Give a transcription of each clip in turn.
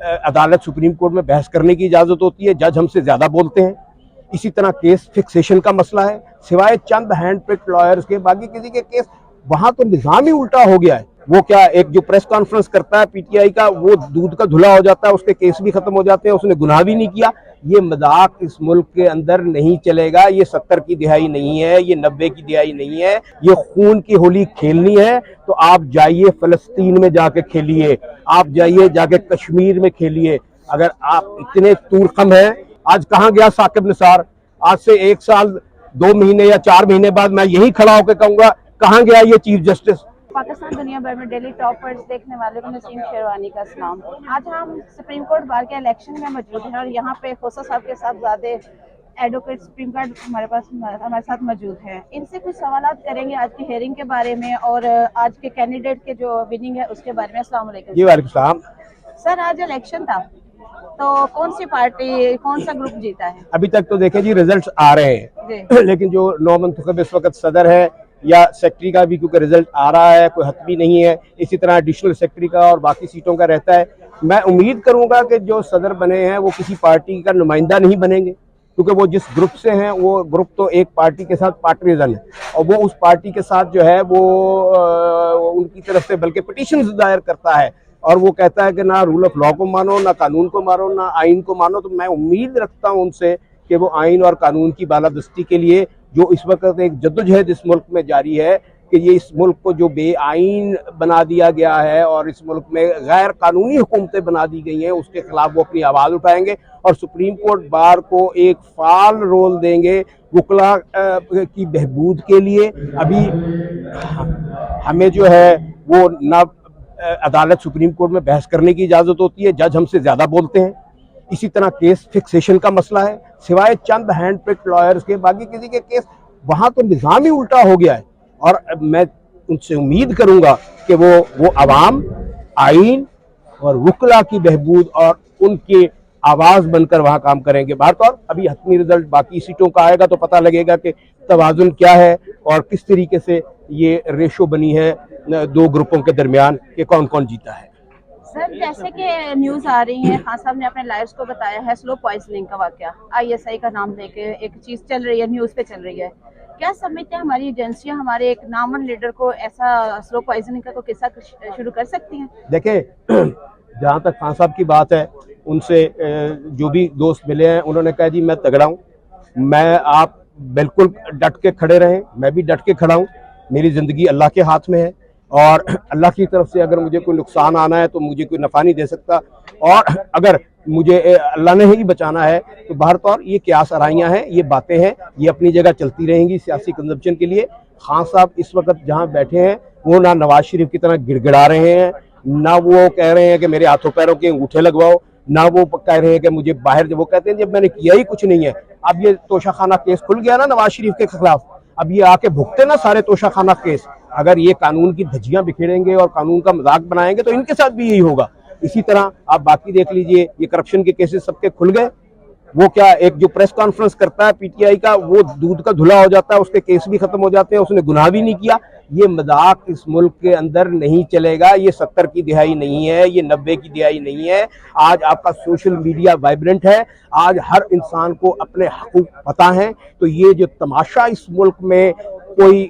अदालत supreme court में बहस करने की इजाजत होती है, जज हमसे ज्यादा बोलते हैं। इसी तरह केस फिक्सेशन का मसला है, सिवाय चंद हैंड पिक्ड लॉयर्स के बाकी किसी के केस, वहां तो निजाम ही उल्टा हो गया है। वो क्या, एक जो प्रेस कॉन्फ्रेंस करता है पीटीआई का, वो दूध का धुला हो जाता है, उसके केस भी खत्म हो जाते हैं, उसने गुनाह भी नहीं किया। ये मजाक इस मुल्क के अंदर नहीं चलेगा। ये 70 की दिहाई नहीं है, ये 90 की दिहाई नहीं है। ये खून की होली खेलनी है तो आप जाइए फलस्तीन में जाके खेलिए, आप जाइए जाके कश्मीर में खेलिए। अगर आप इतने तूरखम हैं, आज कहाँ गया साकिब निसार? आज से 1 साल 2 महीने या 4 महीने बाद मैं यही खड़ा होकर कहूंगा, कहाँ गया ये चीफ जस्टिस? पाकिस्तान दुनिया भर में डेली टॉपर्स देखने वाले को नसीम शेरवानी का सलाम। आज हम सुप्रीम कोर्ट बार के इलेक्शन में मौजूद हैं और यहाँ पे खोसा साहब के साहबजादे एडवोकेट सुप्रीम कोर्ट हमारे साथ मौजूद हैं। इनसे कुछ सवालात करेंगे आज की हेयरिंग के बारे में और आज के कैंडिडेट के जो विनिंग है उसके बारे में। अस्सलाम वालेकुम। जी वालेकुम सलाम। सर, आज इलेक्शन था तो कौन सी पार्टी, कौन सा ग्रुप जीता है? अभी तक तो देखें जी, रिजल्ट्स आ रहे हैं लेकिन जो नौ मंतखब इस वक्त सदर है या सेक्रेटरी का भी, क्योंकि रिजल्ट आ रहा है, कोई हतमी नहीं है। इसी तरह एडिशनल सेक्रेटरी का और बाकी सीटों का रहता है। मैं उम्मीद करूंगा कि जो सदर बने हैं वो किसी पार्टी का नुमाइंदा नहीं बनेंगे, क्योंकि वो जिस ग्रुप से हैं वो ग्रुप तो एक पार्टी के साथ पार्टिजन है और वो उस पार्टी के साथ जो है वो उनकी तरफ से बल्कि पिटीशन दायर करता है और वो कहता है कि ना रूल ऑफ लॉ को मानो, ना कानून को मानो, ना आइन को मानो। तो मैं उम्मीद रखता हूं उनसे कि वो आइन और कानून की बालादस्ती के लिए, जो इस वक्त एक जद्दोजहद इस मुल्क में जारी है कि ये इस मुल्क को जो बेआइन बना दिया गया है और इस मुल्क में गैर कानूनी हुकूमतें बना दी गई हैं, उसके खिलाफ वो अपनी आवाज़ उठाएंगे और सुप्रीम कोर्ट बार को एक फाल रोल देंगे वकला की बहबूद के लिए। अभी हमें जो है वो ना अदालत सुप्रीम कोर्ट में बहस करने की इजाज़त होती है, जज हमसे ज़्यादा बोलते हैं। इसी तरह केस फिक्सेशन का मसला है, सिवाय चंद हैंड पिक्ड लॉयर्स के बाकी किसी के केस, वहां तो निजाम ही उल्टा हो गया है। और मैं उनसे उम्मीद करूंगा कि वो अवाम, आइन और वकला की बहबूद और उनकी आवाज बनकर वहां काम करेंगे। भारत अभी हतमी रिजल्ट बाकी सीटों का आएगा तो पता लगेगा कि तवाजुन क्या है और किस तरीके से ये रेशो बनी है दो ग्रुपों के दरमियान कि कौन कौन जीता है। सर, जैसे कि न्यूज आ रही है, खान साहब ने अपने लायर्स को बताया है स्लो पॉइजनिंग का वाकया, आईएसआई का नाम लेके एक चीज चल रही है, न्यूज पे चल रही है। क्या समझते हैं हमारी एजेंसियां हमारे एक नामवर लीडर को ऐसा स्लो पॉइजनिंग का कोई किस्सा शुरू कर सकती हैं? देखें, जहाँ तक खान साहब की बात है, उनसे जो भी दोस्त मिले हैं उन्होंने कहा जी मैं तगड़ा हूँ, मैं आप बिल्कुल डट के खड़े रहें, मैं भी डट के खड़ा हूँ। मेरी ज़िंदगी अल्लाह के हाथ में है और अल्लाह की तरफ से अगर मुझे कोई नुकसान आना है तो मुझे कोई नफ़ा नहीं दे सकता, और अगर मुझे अल्लाह ने ही बचाना है तो भारत और ये क्या सराहियाँ हैं, ये बातें हैं, ये अपनी जगह चलती रहेंगी सियासी कंजप्शन के लिए। खान साहब इस वक्त जहाँ बैठे हैं वो ना नवाज शरीफ की तरह गिड़गिड़ा रहे हैं, ना वो कह रहे हैं कि मेरे हाथों पैरों के अंगूठे लगवाओ, ना वो कह रहे हैं कि मुझे बाहर, जब वो कहते हैं जब मैंने किया ही कुछ नहीं है। अब ये तोशाखाना केस खुल गया ना नवाज शरीफ के खिलाफ, अब ये आके भुगते ना सारे तोशाखाना केस। अगर ये कानून की धज्जियां बिखेरेंगे और कानून का मजाक बनाएंगे तो इनके साथ भी यही होगा। इसी तरह आप बाकी देख लीजिए, ये करप्शन के केसेस सबके खुल गए। वो क्या, एक जो प्रेस कॉन्फ्रेंस करता है पीटीआई का, वो दूध का धुला हो जाता है, उसके केस भी खत्म हो जाते हैं, उसने गुनाह भी नहीं किया। ये मजाक इस मुल्क के अंदर नहीं चलेगा। ये 70 की दिहाई नहीं है, ये 90 की दिहाई नहीं है। आज आपका सोशल मीडिया वाइब्रेंट है, आज हर इंसान को अपने हकूक पता है। तो ये जो तमाशा इस मुल्क में कोई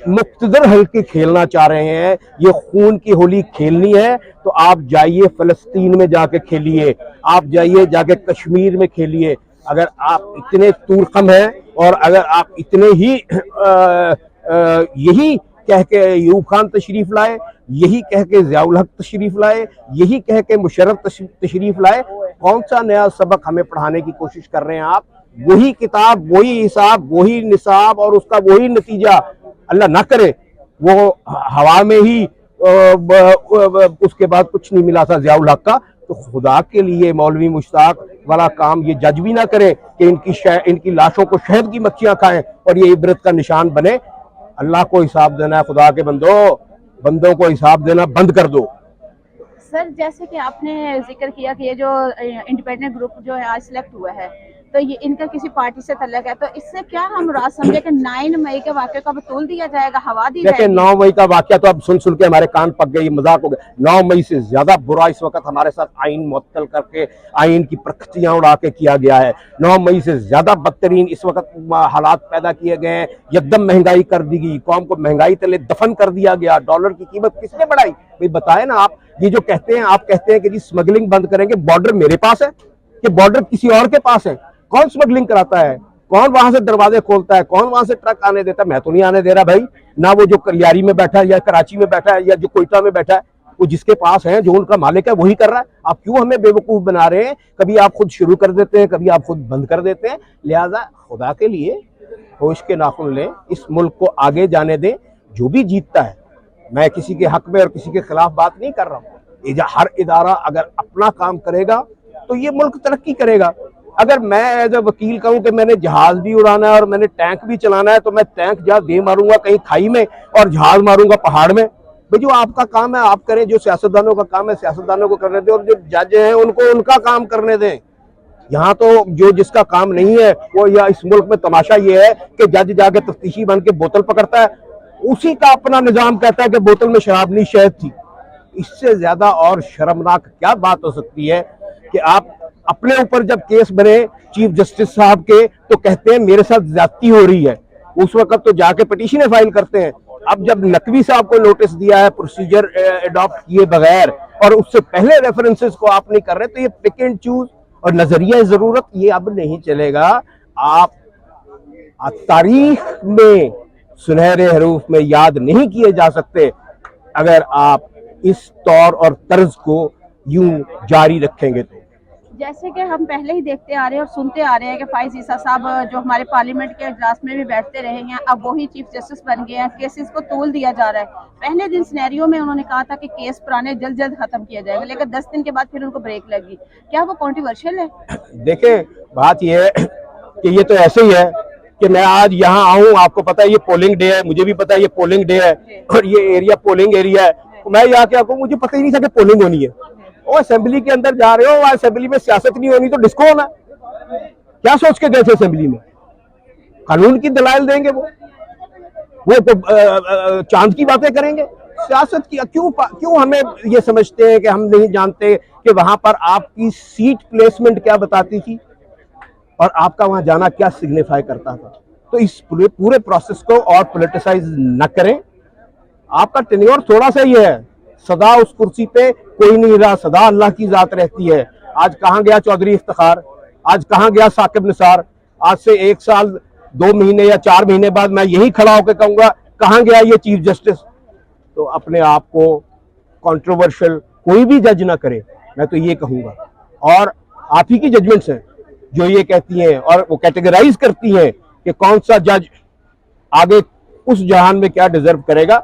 मुक्तदर हल्के खेलना चाह रहे हैं, ये खून की होली खेलनी है तो आप जाइए फलस्तीन में जाके खेलिए, आप जाइए जाके कश्मीर में खेलिए। अगर आप इतने तूरखम हैं और अगर आप इतने ही यही कह के यूब खान तशरीफ लाए, यही कह के ज़ियाउल हक तशरीफ लाए, यही कह के मुशर्रफ तशरीफ लाए, कौन सा नया सबक हमें पढ़ाने की कोशिश कर रहे हैं आप? वही किताब, वही हिसाब, वही निसाब और उसका वही नतीजा। अल्लाह ना करे वो हवा में ही उसके बाद कुछ नहीं मिला था ज़ियाउल हक का। तो खुदा के लिए मौलवी मुश्ताक वाला काम ये जज भी ना करे कि इनकी लाशों को शहद की मक्खियां खाएं और ये इबरत का निशान बने। अल्लाह को हिसाब देना है, खुदा के बंदों को हिसाब देना बंद कर दो। सर, जैसे कि आपने जिक्र किया कि ये जो इंडिपेंडेंट ग्रुप जो है आज सिलेक्ट हुआ है, तो ये इनका किसी पार्टी से तल्लक है, तो इससे क्या हम राज समझे कि 9 मई के वाक़े को अब तोल दिया जाएगा, हवा दी देखिए जाएगी? 9 मई का वाकया तो अब सुन सुन के हमारे कान पक गए, मजाक हो गया। 9 मई से ज्यादा बुरा इस वक्त हमारे साथ आइन मुअत्तल करके आइन की प्रख्तियां उड़ा के किया गया है। 9 मई से ज्यादा बदतरीन इस वक्त हालात पैदा किए गए हैं। एकदम महंगाई कर दी गई, कौम को महंगाई तले दफन कर दिया गया। डॉलर की कीमत किसने बढ़ाई भाई बताए ना आप। ये जो कहते हैं, आप कहते हैं कि जी स्मगलिंग बंद करेंगे, बॉर्डर मेरे पास है कि बॉर्डर किसी और के पास है? कौन स्मगलिंग कराता है? कौन वहां से दरवाजे खोलता है? कौन वहां से ट्रक आने देता है? मैं तो नहीं आने दे रहा भाई। ना वो जो कलियारी में बैठा है या कराची में बैठा है या जो कोयटा में बैठा है, वो जिसके पास है, जो उनका मालिक है, वही कर रहा है। आप क्यों हमें बेवकूफ बना रहे हैं? कभी आप खुद शुरू कर देते हैं, कभी आप खुद बंद कर देते हैं। लिहाजा खुदा के लिए होश के नाखून लें, इस मुल्क को आगे जाने दें। जो भी जीतता है, मैं किसी के हक में और किसी के खिलाफ बात नहीं कर रहा हूँ। हर इदारा अगर अपना काम करेगा तो ये मुल्क तरक्की करेगा। अगर मैं एज ए वकील कहूं कि मैंने जहाज भी उड़ाना है और मैंने टैंक भी चलाना है, तो मैं टैंक जहां दे मारूंगा कहीं खाई में और जहाज मारूंगा पहाड़ में। भाई जो आपका काम है आप करें, जो सियासतदानों का काम है सियासतदानों को करने दें, और जो जज हैं उनको उनका काम करने दें। यहाँ तो जो जिसका काम नहीं है वो, या इस मुल्क में तमाशा ये है कि जज जाके तफ्तीशी बन के बोतल पकड़ता है, उसी का अपना निजाम कहता है कि बोतल में शराब नहीं शहद थी। इससे ज्यादा और शर्मनाक क्या बात हो सकती है कि आप अपने ऊपर जब केस बने चीफ जस्टिस साहब के, तो कहते हैं मेरे साथ ज्यादती हो रही है। उस वक्त तो जाके पिटीशनें फाइल करते हैं। अब जब नकवी साहब को नोटिस दिया है प्रोसीजर अडॉप्ट किए बगैर, और उससे पहले रेफरेंसेस को आप नहीं कर रहे, तो ये पिक एंड चूज और नजरिया जरूरत ये अब नहीं चलेगा। आप तारीख में सुनहरे हरूफ में याद नहीं किए जा सकते अगर आप इस तौर और तर्ज को यूं जारी रखेंगे तो। जैसे कि हम पहले ही देखते आ रहे हैं और सुनते आ रहे हैं कि फाइज ईसा साहब जो हमारे पार्लियामेंट के इजलास में भी बैठते रहे हैं, अब वही चीफ जस्टिस बन गए हैं, केसेस को तोल दिया जा रहा है। पहले दिन सिनेरियो में उन्होंने कहा था कि केस पुराने जल्द जल्द खत्म किया जाएगा, लेकिन 10 दिन के बाद फिर उनको ब्रेक लगी। क्या वो कॉन्ट्रोवर्शियल है? देखें, बात यह है कि ये तो ऐसे ही है कि मैं आज यहाँ आऊँ, आपको पता है ये पोलिंग डे है, मुझे भी पता है ये पोलिंग डे है और ये एरिया पोलिंग एरिया है, तो मैं यहाँ के आपको मुझे पता ही नहीं था कि पोलिंग होनी है। और असेंबली के अंदर जा रहे हो, असेंबली में सियासत नहीं होनी तो डिस्को होना। क्या सोच के गए थे असेंबली में? कानून की दलाइल देंगे वो तो चांद की बातें करेंगे। सियासत की क्यों हमें ये समझते हैं कि हम नहीं जानते कि वहां पर आपकी सीट प्लेसमेंट क्या बताती थी और आपका वहां जाना क्या सिग्निफाई करता था। तो इस पूरे प्रोसेस को और पॉलिटिसाइज न करें। आपका टेन्योर थोड़ा सा ही है, सदा उस कुर्सी पे कोई नहीं रहा, सदा अल्लाह की जात रहती है। आज कहां गया चौधरी इफ्तिखार, आज कहां गया साकिब निसार? आज से 1 साल 2 महीने या 4 महीने बाद मैं यही खड़ा होकर कहूंगा कहां गया ये चीफ जस्टिस? तो अपने आप को कंट्रोवर्शियल कोई भी जज ना करे, मैं तो ये कहूंगा। और आप ही की जजमेंट्स हैं जो ये कहती हैं और वो कैटेगराइज करती हैं कि कौन सा जज आगे उस जहान में क्या डिजर्व करेगा।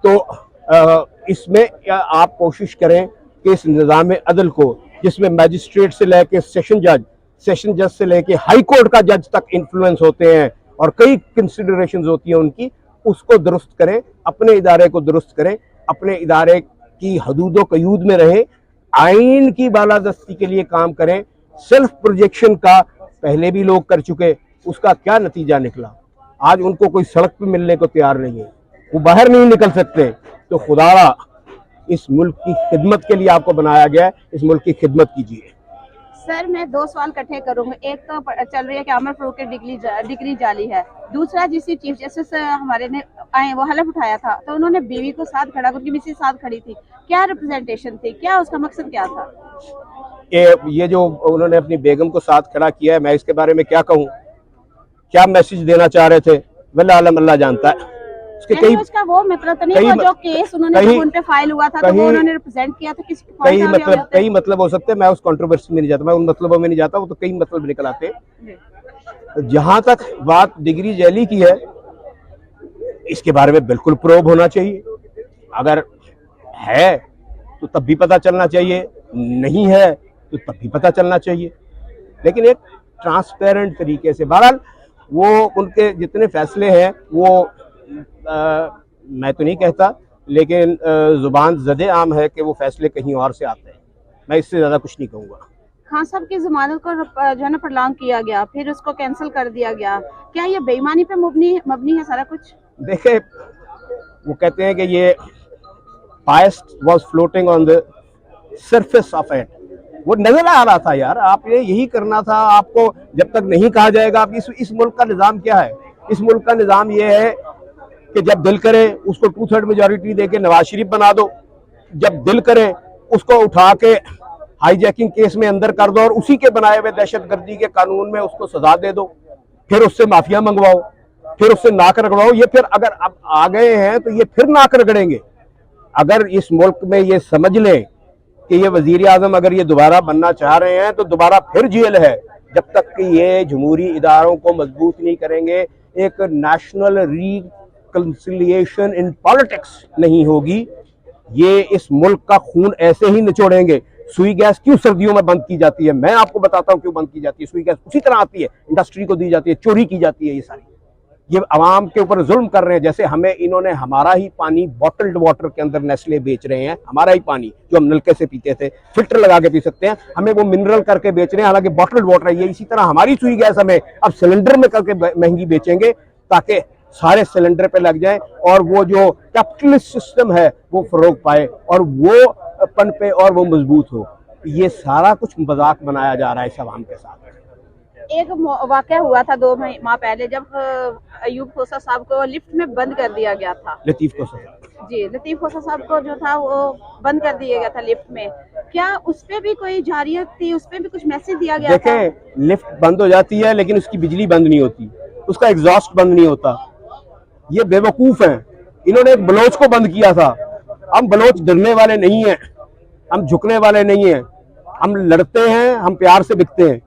तो इसमें आप कोशिश करें कि इस निज़ाम अदल को, जिसमें मैजिस्ट्रेट से लेके सेशन जज से लेके हाई कोर्ट का जज तक इन्फ्लुएंस होते हैं और कई कंसिडरेशंस होती हैं उनकी, उसको दुरुस्त करें, अपने इदारे को दुरुस्त करें, अपने इदारे की हदूदो कयूद में रहें, आइन की बालादस्ती के लिए काम करें। सेल्फ प्रोजेक्शन का पहले भी लोग कर चुके, उसका क्या नतीजा निकला? आज उनको कोई सड़क पे मिलने को तैयार नहीं है, वो बाहर नहीं निकल सकते। तो खुदारा इस मुल्क की खिदमत के लिए आपको बनाया गया है, इस मुल्क की खिदमत कीजिए। सर मैं 2 सवाल इकट्ठे करूंगा। एक तो चल रही है कि अमर फारूक की डिग्री जाली है, दूसरा जिस चीफ जस्टिस हमारे ने आए वो हलफ उठाया था तो उन्होंने बीवी को साथ खड़ा, उनकी मिसेज साथ खड़ी थी, क्या रिप्रेजेंटेशन थी, क्या उसका मकसद क्या था? ये जो उन्होंने अपनी बेगम को साथ खड़ा किया है, मैं इसके बारे में क्या कहूँ? क्या मैसेज देना चाह रहे थे वल्लाह आलम अल्लाह जानता है। नहीं, उसका वो मतलब तो नहीं, वो जो केस उन्होंने उन पे फाइल हुआ था तो वो उन्होंने रिप्रेजेंट किया था किसी कई मतलब हो सकते हैं। मैं उस कंट्रोवर्सी में नहीं जाता, मैं उन मतलबों में नहीं जाता, वो तो कई मतलब निकल आते हैं। जहां तक बात डिग्री जैली की है, इसके बारे में बिल्कुल प्रोब होना चाहिए। अगर है तो तब भी पता चलना चाहिए, नहीं है तो तब भी पता चलना चाहिए, लेकिन एक ट्रांसपेरेंट तरीके से। बहरहाल वो उनके जितने फैसले हैं वो मैं तो नहीं कहता, लेकिन जुबान ज़दे आम है कि वो फैसले कहीं और से आते हैं। मैं इससे ज़्यादा कुछ नहीं कहूँगा। खान साहब की जमानत को जो है ना प्रलॉन्ग किया गया, फिर उसको कैंसिल कर दिया गया, क्या ये बेईमानी पे मबनी है सारा कुछ? देखे, वो कहते हैं कि ये past was floating on the surface of it, वो नजर आ रहा था यार, आपने यही करना था। आपको जब तक नहीं कहा जाएगा आप इस मुल्क का निज़ाम क्या है, इस मुल्क का निज़ाम ये है कि जब दिल करे उसको 2/3 मेजोरिटी देके नवाज शरीफ बना दो, जब दिल करे उसको उठा के हाईजैकिंग केस में अंदर कर दो और उसी के बनाए हुए दहशतगर्दी के कानून में उसको सजा दे दो, फिर उससे माफिया मंगवाओ, फिर उससे नाक रगड़ाओ। ये फिर अगर अब आ गए हैं तो ये फिर नाक रगड़ेंगे। अगर इस मुल्क में ये समझ लें कि ये वजीर आजम अगर ये दोबारा बनना चाह रहे हैं तो दोबारा फिर जेल है, जब तक कि ये जमहूरी इदारों को मजबूत नहीं करेंगे, एक नेशनल रिकंसिलिएशन इन पॉलिटिक्स नहीं होगी, ये इस मुल्क का खून ऐसे ही निचोड़ेंगे। सुई गैस क्यों सर्दियों में बंद की जाती है, मैं आपको बताता हूं क्यों बंद की जाती है। सुई गैस उसी तरह आती है, इंडस्ट्री को दी जाती है, चोरी की जाती है। ये सारी ये अवाम के ऊपर जुल्म कर रहे हैं। जैसे हमें इन्होंने हमारा ही पानी बॉटल्ड वाटर के अंदर नेस्ले बेच रहे हैं, हमारा ही पानी जो हम नलके से पीते थे, फिल्टर लगा के पी सकते हैं, हमें वो मिनरल करके बेच रहे हैं, हालांकि बॉटल्ड वाटर है ये। इसी तरह हमारी सुई गैस हमें अब सिलेंडर में करके महंगी बेचेंगे ताकि सारे सिलेंडर पे लग जाएं और वो जो कैपिटलिस्ट सिस्टम है वो फरोग पाए और वो पन पे और वो मजबूत हो। ये सारा कुछ मजाक बनाया जा रहा है इस अवाम के साथ। एक वाकया हुआ था 2 माह पहले, जब अयूब खोसा साहब को लिफ्ट में बंद कर दिया गया था। लतीफ खोसा जी, लतीफ खोसा साहब को जो था वो बंद कर दिया गया था लिफ्ट में, क्या उस पे भी कोई जारियत थी, उस पे भी कुछ मैसेज दिया गया था? देखें, लिफ्ट बंद हो जाती है लेकिन उसकी बिजली बंद नहीं होती, उसका एग्जॉस्ट बंद नहीं होता। ये बेवकूफ हैं, इन्होंने एक बलोच को बंद किया था। हम बलोच डरने वाले नहीं हैं, हम झुकने वाले नहीं हैं, हम लड़ते हैं, हम प्यार से बिकते हैं।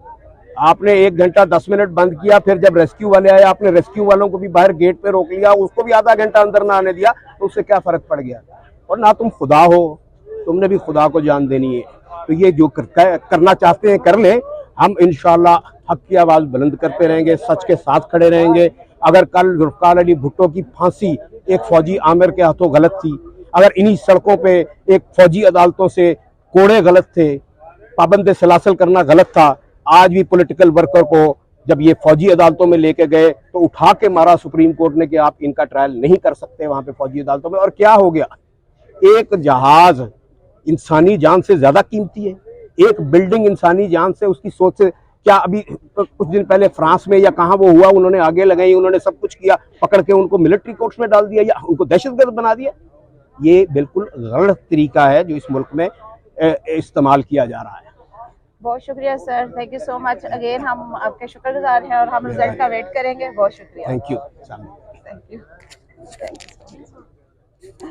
आपने 1 घंटा 10 मिनट बंद किया, फिर जब रेस्क्यू वाले आए आपने रेस्क्यू वालों को भी बाहर गेट पे रोक लिया, उसको भी आधा घंटा अंदर ना आने दिया, तो उससे क्या फर्क पड़ गया? और ना तुम खुदा हो, तुमने भी खुदा को जान देनी है। तो ये जो करना चाहते हैं कर लें, हम इंशाल्लाह हक की आवाज बुलंद करते रहेंगे, सच के साथ खड़े रहेंगे। अगर कल जुल्फकार अली भुट्टो की फांसी एक फौजी आमिर के हाथों गलत थी, अगर इन्हीं सड़कों पे एक फौजी अदालतों से कोड़े गलत थे, पाबंद सलासल करना गलत था, आज भी पॉलिटिकल वर्कर को जब ये फौजी अदालतों में लेके गए तो उठा के मारा सुप्रीम कोर्ट ने कि आप इनका ट्रायल नहीं कर सकते वहां पे फौजी अदालतों में। और क्या हो गया? एक जहाज इंसानी जान से ज्यादा कीमती है, एक बिल्डिंग इंसानी जान से, उसकी सोच से। क्या अभी कुछ दिन पहले फ्रांस में या कहां वो हुआ, उन्होंने आगे लगाई, उन्होंने सब कुछ किया, पकड़ के उनको मिलिट्री कोर्ट्स में डाल दिया या उनको दहशतगर्द बना दिया। ये बिल्कुल गलत तरीका है जो इस मुल्क में इस्तेमाल किया जा रहा है। बहुत शुक्रिया sir, thank you so much again, हम आपके शुक्रगुजार हैं और हम रिजल्ट का वेट करेंगे। बहुत शुक्रिया, thank you. Thank you, thank you.